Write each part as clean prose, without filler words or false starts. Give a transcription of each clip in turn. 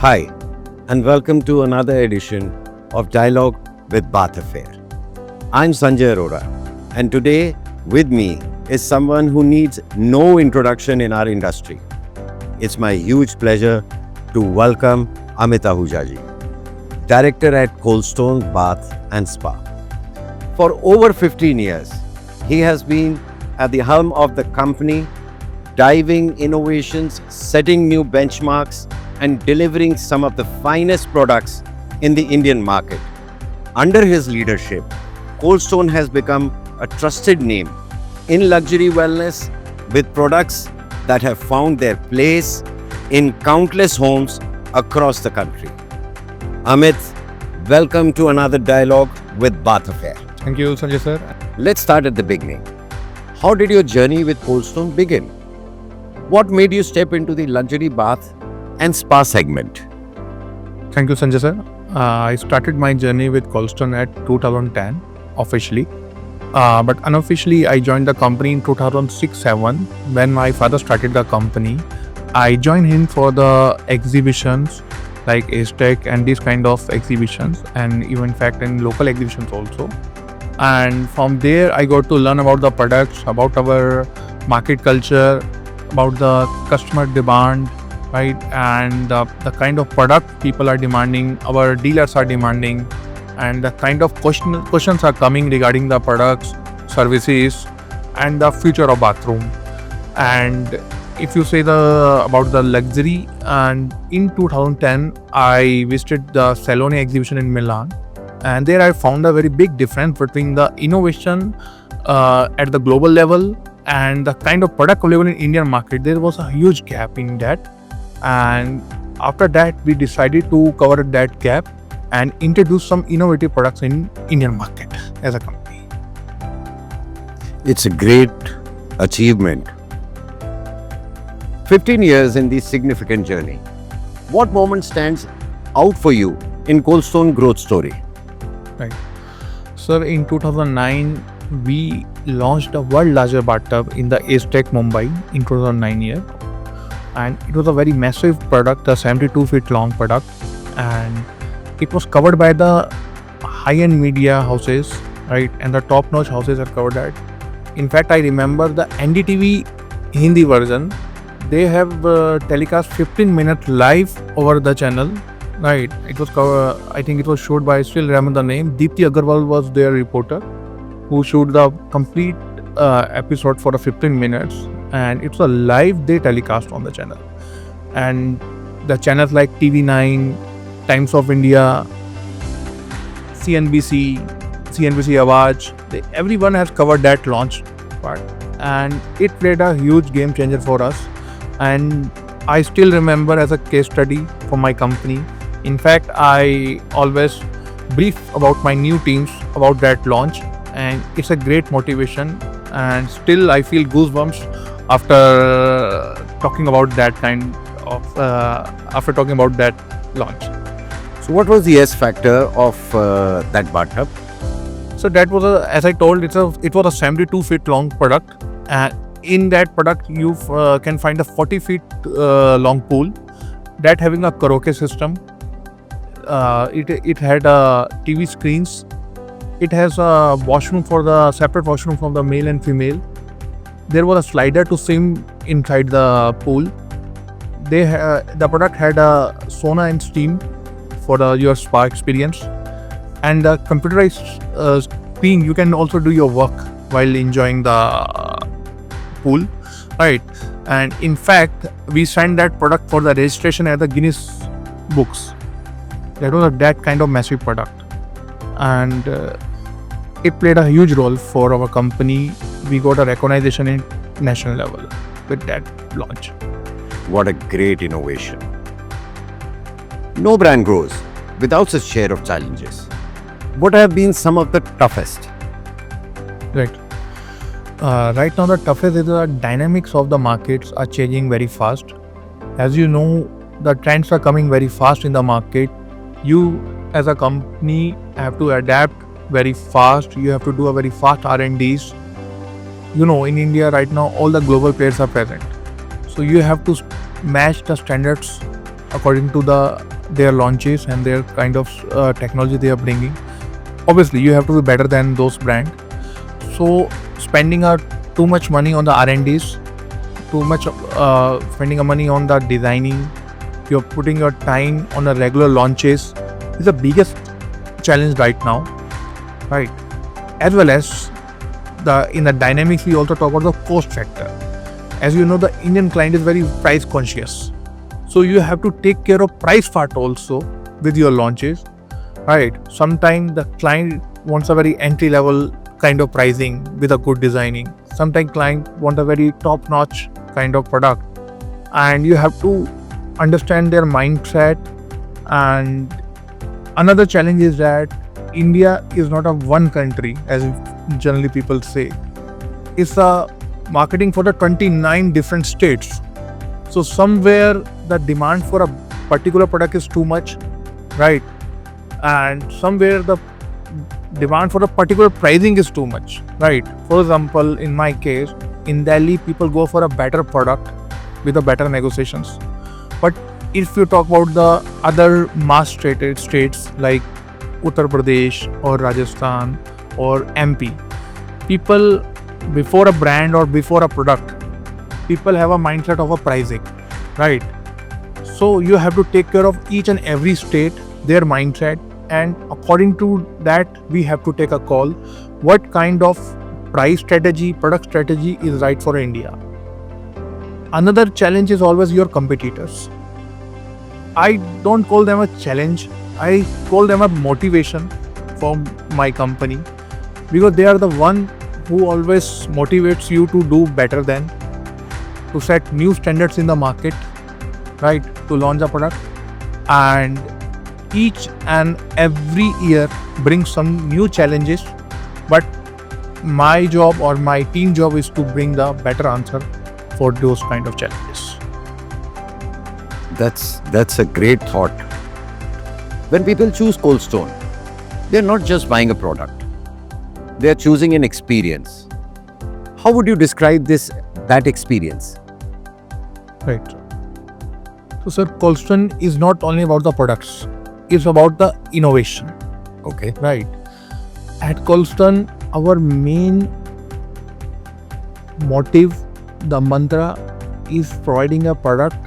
Hi, and welcome to another edition of Dialogue with Bath Affair. I'm Sanjay Arora, and today with me is someone who needs no introduction in our industry. It's my huge pleasure to welcome Amit Ahuja ji, Director at Colston Bath and Spa. For over 15 years, he has been at the helm of the company, driving innovations, setting new benchmarks, and delivering some of the finest products in the Indian market. Under his leadership, Colston has become a trusted name in luxury wellness with products that have found their place in countless homes across the country. Amit, welcome to another dialogue with Bath Affair. Thank you, Sanjay sir. Let's start at the beginning. How did your journey with Colston begin? What made you step into the luxury bath and spa segment? Thank you, Sanjay sir. I started my journey with Colston at 2010 officially, but unofficially I joined the company in 2006-7 when my father started the company. I joined him for the exhibitions like Aztec and these kind of exhibitions, and even in fact in local exhibitions also. And from there I got to learn about the products, about our market culture, about the customer demand, right, and the kind of product people are demanding, our dealers are demanding, and the kind of questions are coming regarding the products, services, and the future of bathroom. And if you say about the luxury, and in 2010 I visited the Salone exhibition in Milan, and there I found a very big difference between the innovation at the global level and the kind of product available in Indian market. There was a huge gap in that, and after that we decided to cover that gap and introduce some innovative products in Indian market as a company. It's a great achievement. 15 years in this significant journey. What moment stands out for you in Colston growth story? Right. Sir, in 2009, we launched the world largest bathtub in the Aztec Mumbai in 2009 year. And it was a very massive product, a 72 feet long product. And it was covered by the high-end media houses, right? And the top-notch houses have covered that. In fact, I remember the NDTV Hindi version. They have telecast 15 minutes live over the channel. Right, it was I think it was showed by, still remember the name, Deepti Agarwal was their reporter who showed the complete episode for the 15 minutes, and it's a live day telecast on the channel. And the channels like TV9, Times of India, CNBC Awaaz, everyone has covered that launch part, and it played a huge game changer for us. And I still remember as a case study for my company. In fact, I always brief about my new teams about that launch, and it's a great motivation, and still I feel goosebumps after talking about that launch. So what was the S factor of that bathtub? So that was as I told, it was a 72 feet long product, and in that product you can find a 40 feet long pool that having a karaoke system. It had TV screens. It has a washroom separate washroom from the male and female. There was a slider to swim inside the pool. The product had a sauna and steam for your spa experience, and the computerized screen. You can also do your work while enjoying the pool, right? And in fact, we signed that product for the registration at the Guinness books. That was that kind of massive product, and it played a huge role for our company. We got a recognition in national level with that launch. What a great innovation. No brand grows without such share of challenges. What have been some of the toughest? Right. Right now the toughest is the dynamics of the markets are changing very fast. As you know, the trends are coming very fast in the market. You as a company have to adapt very fast. You have to do a very fast R&Ds. You know, in India right now all the global players are present, so you have to match the standards according to the their launches and their kind of technology they are bringing. Obviously, you have to be better than those brands. So spending too much money on the R&Ds, too much spending money on the designing, you're putting your time on the regular launches is the biggest challenge right now, right? As well as in the dynamics, we also talk about the cost factor. As you know, the Indian client is very price conscious, so you have to take care of price part also with your launches, right? Sometimes the client wants a very entry level kind of pricing with a good designing. Sometimes client want a very top notch kind of product, and you have to understand their mindset. And another challenge is that India is not a one country, as generally people say. It's a marketing for the 29 different states. So somewhere the demand for a particular product is too much, right? And somewhere the demand for a particular pricing is too much, right? For example, in my case, in Delhi, people go for a better product with a better negotiations. But if you talk about the other mass traded states like Uttar Pradesh or Rajasthan or MP, people before a brand or before a product, people have a mindset of a pricing, right? So you have to take care of each and every state, their mindset, and according to that, we have to take a call what kind of price strategy, product strategy is right for India. Another challenge is always your competitors. I don't call them a challenge, I call them a motivation for my company, because they are the one who always motivates you to do better than, to set new standards in the market, right, to launch a product. And each and every year brings some new challenges, but my job or my team job is to bring the better answer for those kind of challenges. That's a great thought. When people choose Colston, they're not just buying a product. They're choosing an experience. How would you describe that experience? Right. So, sir, Colston is not only about the products, it's about the innovation. Okay. Right. At Colston, our main motive, the mantra, is providing a product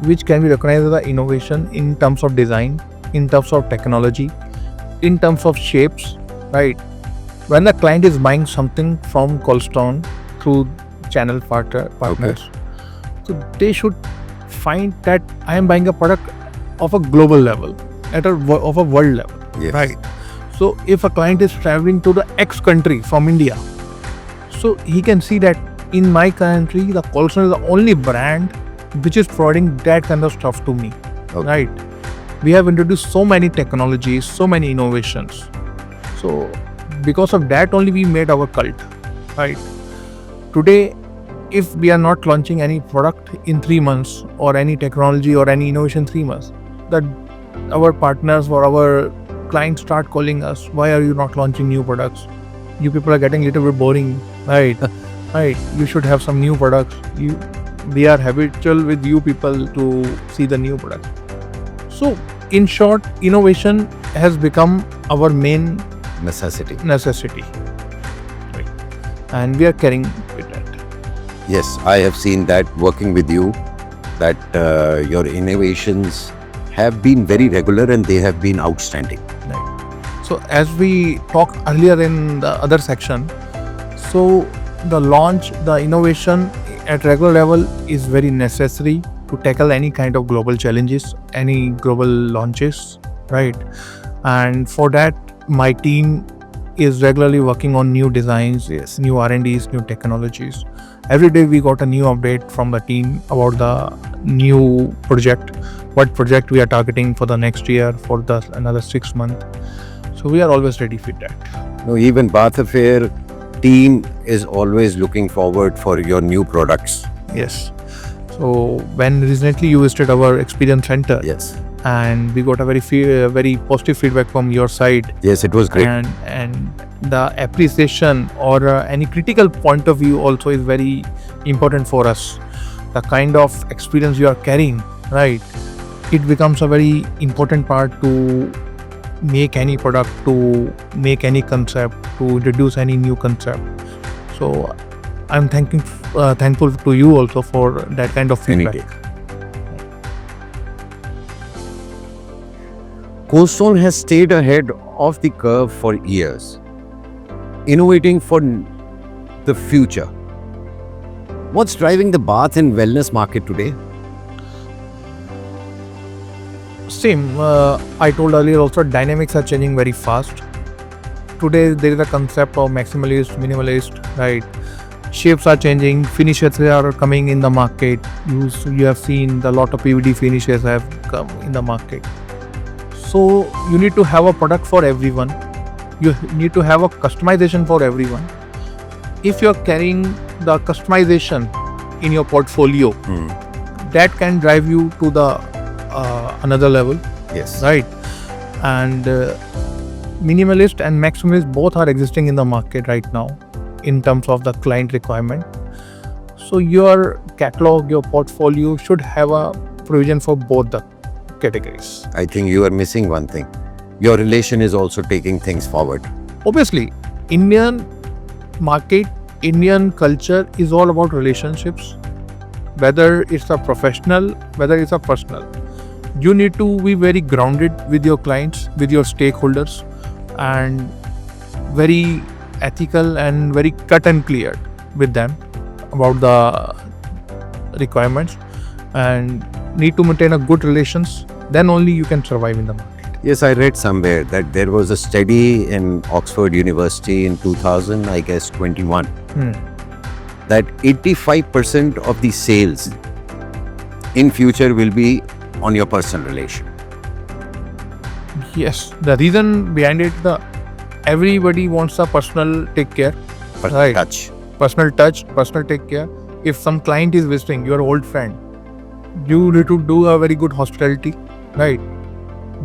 which can be recognized as the innovation in terms of design, in terms of technology, in terms of shapes, right? When the client is buying something from Colston through channel partners, so they should find that I am buying a product of a global level, of a world level, yes, right? So if a client is traveling to the X country from India, so he can see that in my country, the Colston is the only brand which is providing that kind of stuff to me, right? We have introduced so many technologies, so many innovations. So because of that only we made our cult, right? Today, if we are not launching any product in 3 months or any technology or any innovation 3 months, that our partners or our clients start calling us, why are you not launching new products? You people are getting a little bit boring, right? Right, you should have some new products. We are habitual with you people to see the new products. So in short, innovation has become our main necessity. Right. And we are carrying with that. Yes, I have seen that working with you, that your innovations have been very regular and they have been outstanding. Right. So as we talked earlier in the other section, so the launch, the innovation at regular level is very necessary to tackle any kind of global challenges, any global launches, right? And for that, my team is regularly working on new designs, yes, new R&Ds, new technologies. Every day we got a new update from the team about the new project, what project we are targeting for the next year, for another 6 months. So we are always ready for that. No, even Bath Affair team is always looking forward for your new products. Yes. So when recently you visited our experience center, yes, and we got a very positive feedback from your side. Yes, it was great. And the appreciation or any critical point of view also is very important for us. The kind of experience you are carrying, right? it becomes a very important part to make any product, to make any concept, to introduce any new concept. So I'm thankful to you also for that kind of Any feedback. day. Colston has stayed ahead of the curve for years, innovating for the future. What's driving the bath and wellness market today? Same, I told earlier also, dynamics are changing very fast. Today there is a concept of maximalist, minimalist, right? Shapes are changing, finishes are coming in the market. You have seen a lot of PVD finishes have come in the market. So you need to have a product for everyone. You need to have a customization for everyone. If you're carrying the customization in your portfolio, that can drive you to the another level, Yes. right? And minimalist and maximalist both are existing in the market right now in terms of the client requirement. So your catalog, your portfolio should have a provision for both the categories. I think you are missing one thing. Your relation is also taking things forward. Obviously, Indian market, Indian culture is all about relationships, whether it's a professional, whether it's a personal. You need to be very grounded with your clients, with your stakeholders, and very ethical and very cut and clear with them about the requirements, and need to maintain a good relations. Then only you can survive in the market. Yes, I read somewhere that there was a study in Oxford University in 2000, I guess 21, that 85% of the sales in future will be on your personal relation. Yes, the reason behind it, everybody wants a personal take care, right? Touch. Personal touch, personal take care. If some client is visiting, your old friend, you need to do a very good hospitality, right?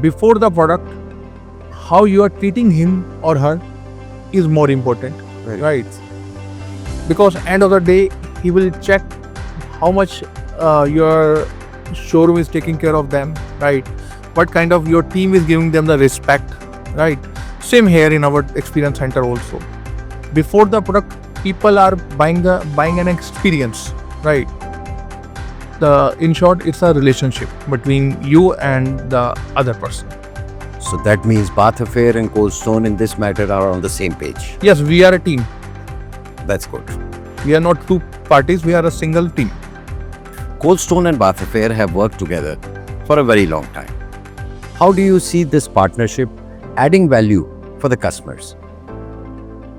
Before the product, how you are treating him or her is more important, right? Because end of the day, he will check how much your showroom is taking care of them, right? What kind of your team is giving them the respect, right? Same here in our experience center also. Before the product, people are buying an experience, right? In short, it's a relationship between you and the other person. So that means Bath Affair and Colston in this matter are on the same page. Yes, we are a team. That's good. We are not two parties, we are a single team. Colston and Bath Affair have worked together for a very long time. How do you see this partnership adding value for the customers?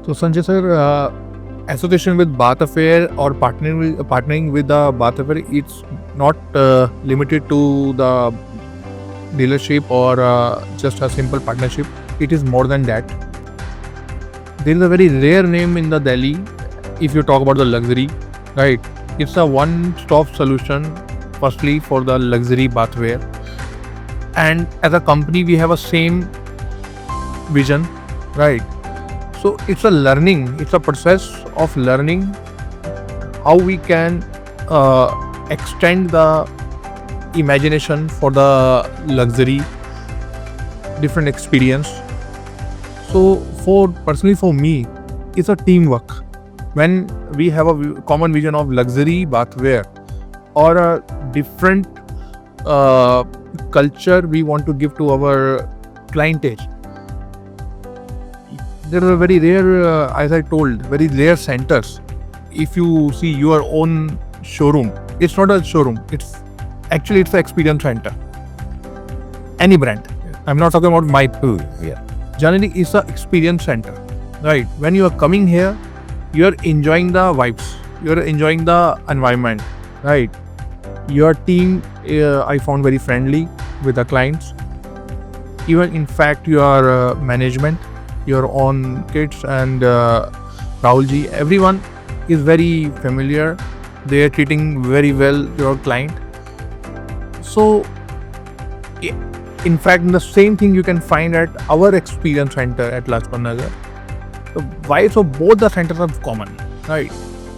So Sanjay sir, association with Bath Affair or partnering with the Bath Affair, it's not limited to the dealership or just a simple partnership. It is more than that. There is a very rare name in the Delhi if you talk about the luxury, right? It's a one-stop solution, firstly for the luxury bathware, and as a company we have a same vision, right? So it's a process of learning how we can extend the imagination for the luxury, different experience. So personally for me, it's a teamwork. When we have a common vision of luxury bathware or a different culture we want to give to our clientage, there are very rare, as I told, very rare centers. If you see your own showroom, it's not a showroom, it's an experience center. Any brand, I'm not talking about my generally it's an experience center, right? When you are coming here, you're enjoying the vibes, you're enjoying the environment, right? Your team, I found very friendly with the clients. Even in fact, your management, your own kids and Rahulji, everyone is very familiar. They are treating very well your client. So, in fact, the same thing you can find at our experience center at Lajpat Nagar. The vibes of both the centers are common, right?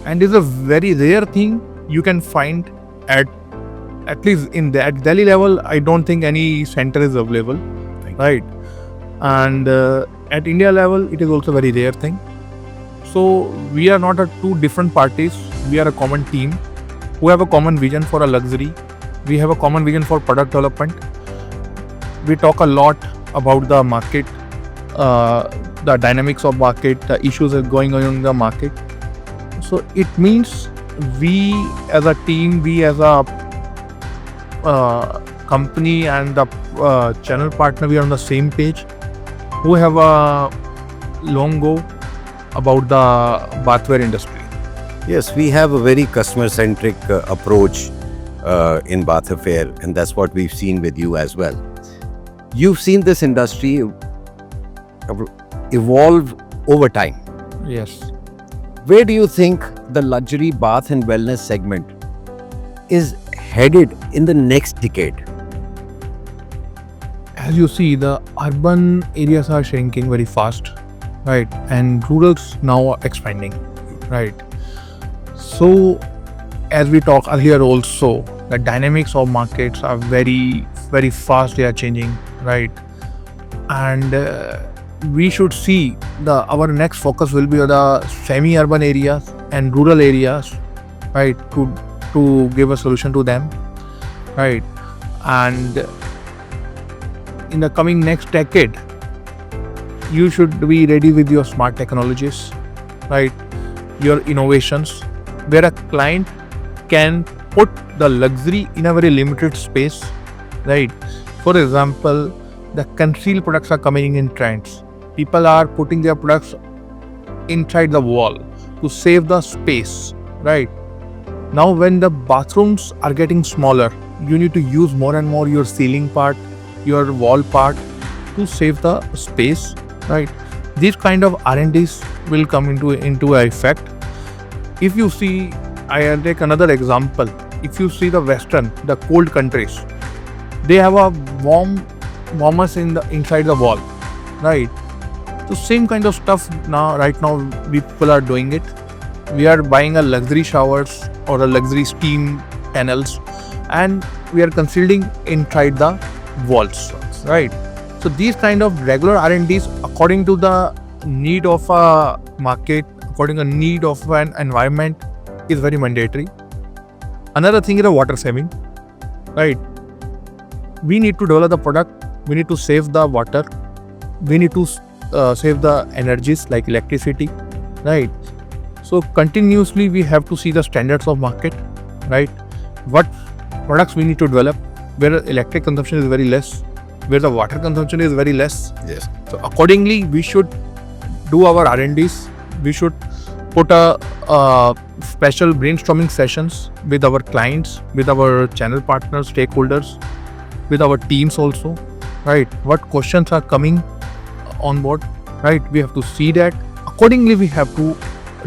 And it's a very rare thing you can find at at least at Delhi level, I don't think any center is available, right? And at India level, it is also a very rare thing. So we are not two different parties. We are a common team who have a common vision for a luxury. We have a common vision for product development. We talk a lot about the market, the dynamics of market, the issues that are going on in the market. So it means we as a team, we as a company and the channel partner, we are on the same page. Who have a long go about the bathware industry. Yes, we have a very customer-centric approach in Bath Affair, and that's what we've seen with you as well. You've seen this industry evolve over time. Yes. Where do you think the luxury bath and wellness segment is headed in the next decade? As you see, the urban areas are shrinking very fast, right? And rurals now are expanding, right? So, as we talked earlier also, the dynamics of markets are very, very fast. They are changing, right? And we should see our next focus will be on the semi-urban areas and rural areas, right? To give a solution to them, right? And in the coming next decade, you should be ready with your smart technologies, right? Your innovations, where a client can put the luxury in a very limited space, right? For example, the concealed products are coming in trends. People are putting their products inside the wall to save the space, right? Now, when the bathrooms are getting smaller, you need to use more and more your ceiling part, your wall part to save the space, right? These kind of R&Ds will come into effect. If you see, I'll take another example. If you see the cold countries, they have a warmers inside the wall, right? So same kind of stuff right now people are doing it. We are buying a luxury showers or a luxury steam panels, and we are concealing inside the walls, right? So these kind of regular R&Ds, according to the need of a market, according to the need of an environment, is very mandatory. Another thing is a water saving, right? We need to develop the product. We need to save the water. We need to save the energies like electricity, right? So continuously we have to see the standards of market, right? What products we need to develop, where electric consumption is very less, where the water consumption is very less. Yes. So accordingly, we should do our R&Ds. We should put a special brainstorming sessions with our clients, with our channel partners, stakeholders, with our teams also, right? What questions are coming on board, right? We have to see that. Accordingly, we have to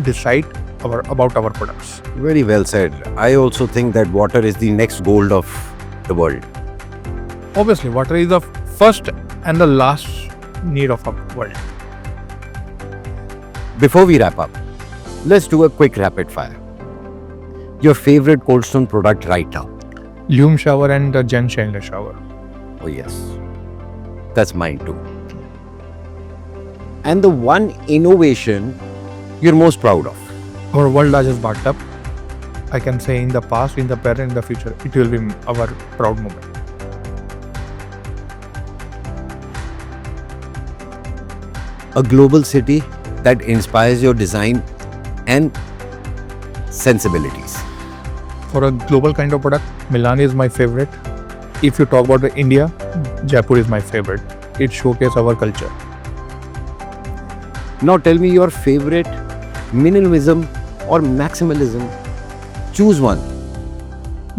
decide about our products. Very well said. I also think that water is the next gold of the world. Obviously, water is the first and the last need of our world. Before we wrap up, let's do a quick rapid fire. Your favorite Colston product right now? Lume shower and the Gen Chandler shower. Oh yes, that's mine too. And the one innovation you're most proud of? Our world largest bathtub. I can say in the past, in the present, in the future, it will be our proud moment. A global city that inspires your design and sensibilities. For a global kind of product, Milan is my favorite. If you talk about India, Jaipur is my favorite. It showcases our culture. Now tell me your favorite minimalism or maximalism. Choose one.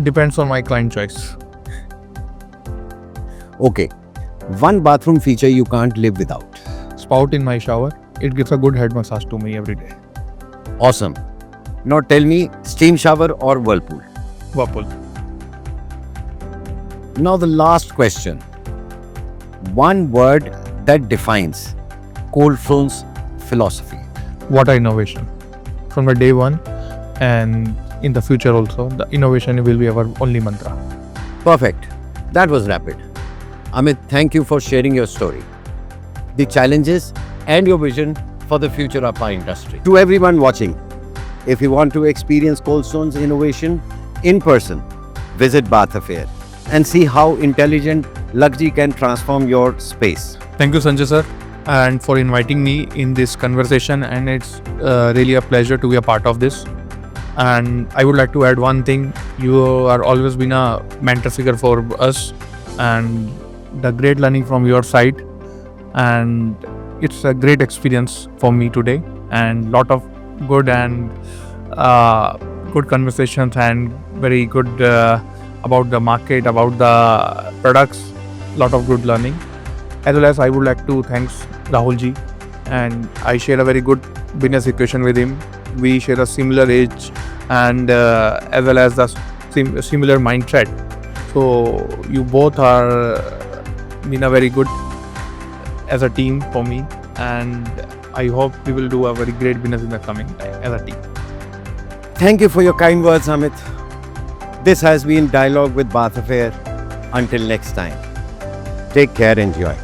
Depends on my client choice. Okay. One bathroom feature you can't live without. Spout in my shower. It gives a good head massage to me every day. Awesome. Now tell me, steam shower or whirlpool? Whirlpool. Now the last question. One word that defines Colston's philosophy. Water innovation. From the day one and in the future also, the innovation will be our only mantra. Perfect. That was rapid. Amit, thank you for sharing your story, the challenges, and your vision for the future of our industry. To everyone watching, if you want to experience Colston's innovation in person, visit Bath Affair and see how intelligent luxury can transform your space. Thank you, Sanjay sir, and for inviting me in this conversation. And it's really a pleasure to be a part of this. And I would like to add one thing: you are always been a mentor figure for us, and the great learning from your side. And it's a great experience for me today, and lot of good and good conversations, and very good about the market, about the products. Lot of good learning. As well as I would like to thanks Rahul ji, and I share a very good business equation with him. We share a similar age, and as well as the similar mindset. So you both are been a very good as a team for me, and I hope we will do a very great business in the coming time as a team. Thank you for your kind words, Amit. This has been Dialogue with Bath Affair. Until next time, take care and enjoy.